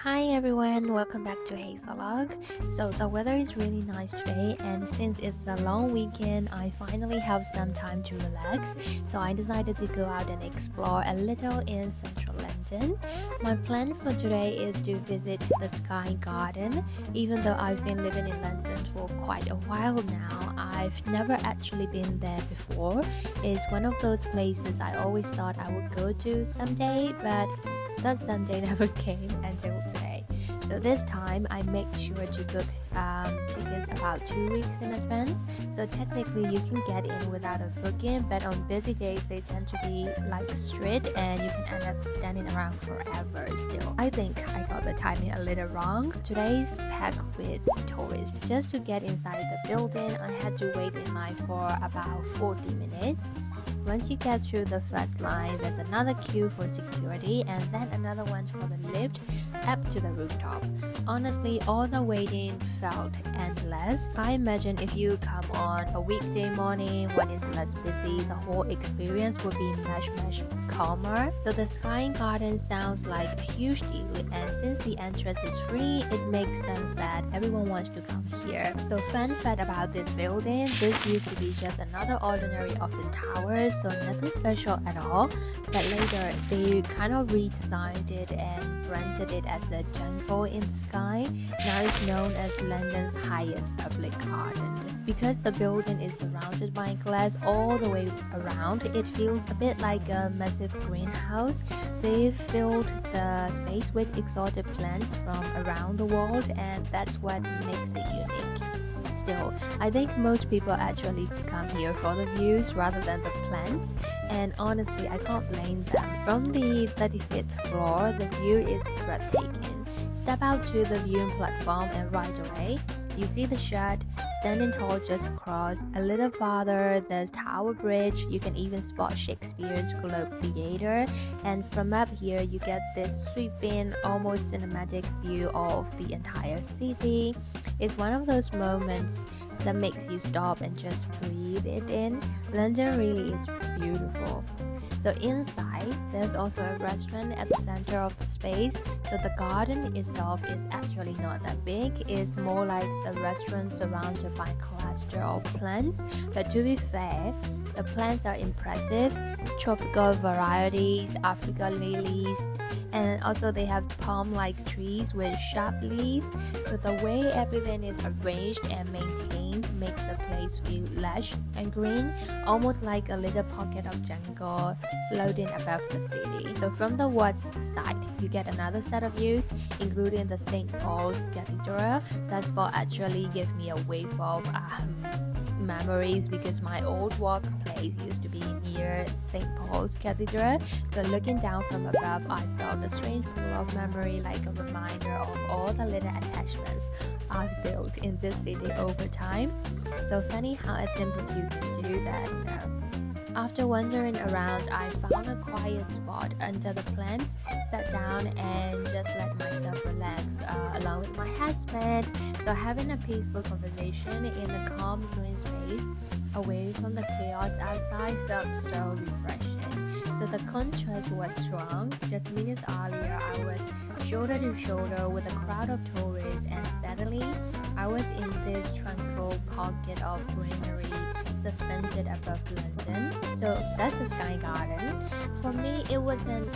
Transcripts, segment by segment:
Hi everyone, welcome back to Hazelog. So the weather is really nice today, and since it's the long weekend, I finally have some time to relax. So I decided to go out and explore a little in central London. My plan for today is to visit the Sky Garden. Even though I've been living in London for quite a while now, I've never actually been there before. It's one of those places I always thought I would go to someday, but that someday never came until today. So this time I make sure to book tickets about 2 weeks in advance. So technically you can get in without a booking, but on busy days they tend to be like strict and you can end up standing around forever still. I think I got the timing a little wrong. Today's packed with tourists. Just to get inside the building, I had to wait in line for about 40 minutes. Once you get through the first line, there's another queue for security and then another one for the lift up to the rooftop. Honestly, all the waiting felt endless. I imagine if you come on a weekday morning when it's less busy, the whole experience would be much calmer. So the Sky Garden sounds like a huge deal, and since the entrance is free, it makes sense that everyone wants to come here. So fun fact about this building, this used to be just another ordinary office tower, so nothing special at all, but later they kind of redesigned it and branded it as a jungle in the sky. Now it's known as London's highest public garden. Because the building is surrounded by glass all the way around, it feels a bit like a massive greenhouse. They filled the space with exotic plants from around the world, and that's what makes it unique. Still, I think most people actually come here for the views rather than the plants, and honestly I can't blame them. From the 35th floor, the view is breathtaking. Step out to the viewing platform and right away you see the shed standing tall just across. A little farther, there's Tower Bridge. You can even spot Shakespeare's Globe Theatre, and from up here you get this sweeping, almost cinematic view of the entire city. It's one of those moments that makes you stop and just breathe it in. London really is beautiful. So inside, there's also a restaurant at the center of the space. So the garden itself is actually not that big. It's more like the restaurant surrounded by a cluster of plants. But to be fair, the plants are impressive. Tropical varieties, Africa lilies, and also they have palm-like trees with sharp leaves. So the way everything is arranged and maintained makes the place feel lush and green, almost like a little pocket of jungle floating above the city. So from the west side, you get another set of views, including the St. Paul's Cathedral. That spot actually gave me a wave of memories because my old workplace used to be near St. Paul's Cathedral. So looking down from above, I felt a strange pull of memory, like a reminder of all the little attachments I've built in this city over time. So funny how a simple view can do that. After wandering around, I found a quiet spot under the plants, sat down and just let myself relax along with my husband. So having a peaceful conversation in a calm green space away from the chaos outside felt so refreshing. So the contrast was strong. Just minutes earlier, I was shoulder to shoulder with a crowd of tourists, and suddenly I was in this tranquil pocket of greenery suspended above London. So that's the Sky Garden. For me, it wasn't,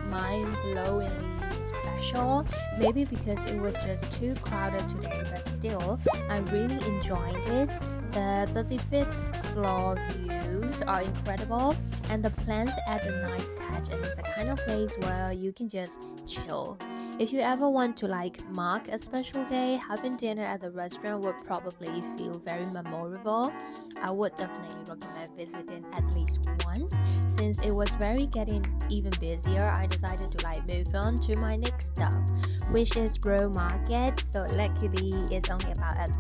mind-blowingly special. Maybe because it was just too crowded today, but still, I really enjoyed it. The 35th floor views are incredible, and the plants add a nice touch, and it's the kind of place where you can just chill. If you ever want to mark a special day, having dinner at the restaurant would probably feel very memorable. I would definitely recommend visiting at least once. Since it was getting even busier, I decided to move on to my next stop, which is Borough Market. So luckily it's only about a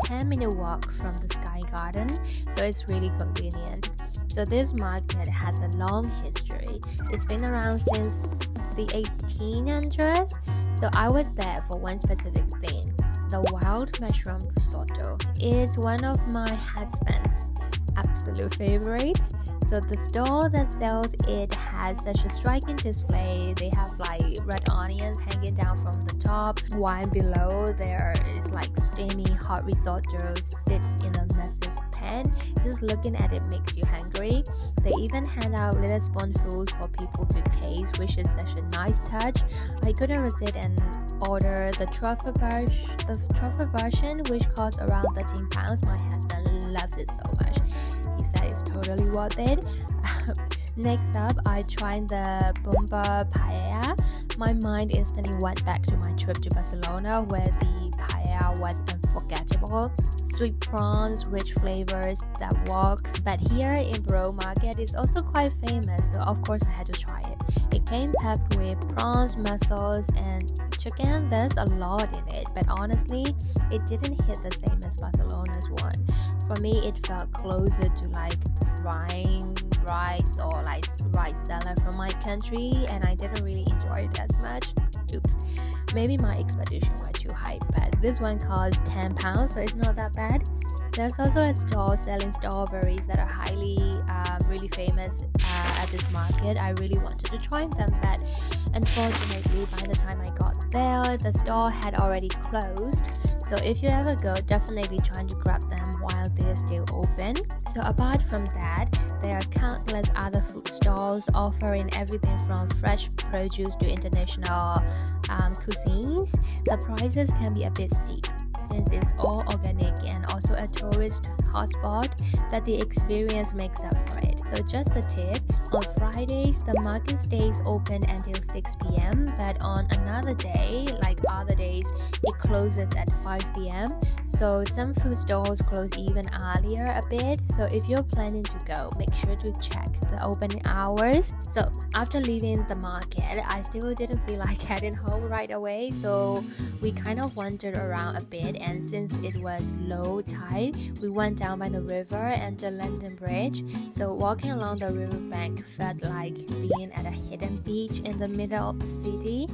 10-minute walk from the Sky Garden, so it's really convenient. So this market has a long history. It's been around since the 1800s. So I was there for one specific thing, the wild mushroom risotto. It's one of my husband's absolute favorites. So the store that sells it has such a striking display. They have like red onions hanging down from the top, while below there is like steamy hot risotto sits in a massive pan. Just looking at it makes you hungry. They even hand out little spoonfuls for people to taste, which is such a nice touch. I couldn't resist and order the truffle version, which costs around £13. My husband loves it so much. He said it's totally worth it. Next up, I tried the bomba paella. My mind instantly went back to my trip to Barcelona, where the paella was unforgettable. Sweet prawns, rich flavors that works. But here in Borough Market, it's also quite famous, so of course I had to try it. It came packed with prawns, mussels, and chicken. There's a lot in it, but honestly, it didn't hit the same as Barcelona's one. For me, it felt closer to like frying rice or like rice salad from my country, and I didn't really enjoy it as much. Oops, maybe my expectations were too high, but this one cost £10, so it's not that bad. There's also a store selling strawberries that are highly really famous at this market. I really wanted to try them, but unfortunately by the time I got there, the store had already closed. So if you ever go, definitely try to grab them while they're still open. So apart from that, there are countless other food stalls offering everything from fresh produce to international cuisines. The prices can be a bit steep since it's all organic and also a tourist hotspot, that the experience makes up for it. So just a tip, on Fridays the market stays open until 6 p.m, but on another day, like other days, it closes at 5 p.m. So some food stalls close even earlier a bit, so if you're planning to go, make sure to check the opening hours. So after leaving the market, I still didn't feel like heading home right away, so we kind of wandered around a bit, and since it was low tide, we went down by the river and the London Bridge. So walking along the riverbank felt like being at a hidden beach in the middle of the city.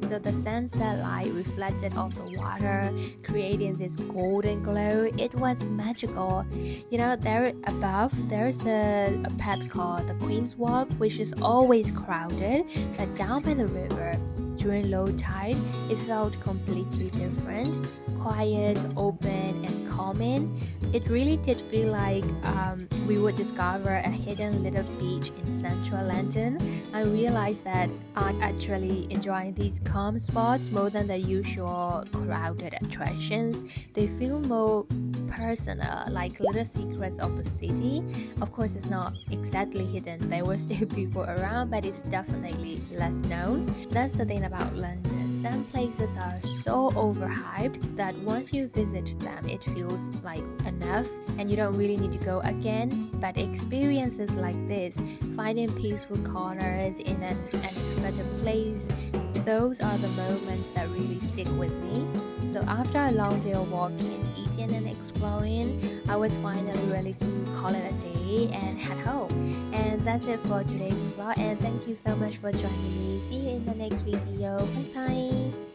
So the sunset light reflected off the water, creating this golden glow. It was magical. You know, there above there's a path called the Queen's Walk, which is always crowded, but down by the river during low tide, it felt completely different, quiet, open, and calming. It really did feel like we would discover a hidden little beach in central London. I realized that I'm actually enjoying these calm spots more than the usual crowded attractions. They feel more personal, like little secrets of the city. Of course, it's not exactly hidden. There were still people around, but it's definitely less known. That's the thing about London. Some places are so overhyped that once you visit them, it feels like enough and you don't really need to go again. But experiences like this, finding peaceful corners in an unexpected place, those are the moments that really stick with me. So after a long day of walking, eating and exploring, I was finally ready to call it a day and head home. And that's it for today's vlog, and thank you so much for joining me. See you in the next video. Bye bye.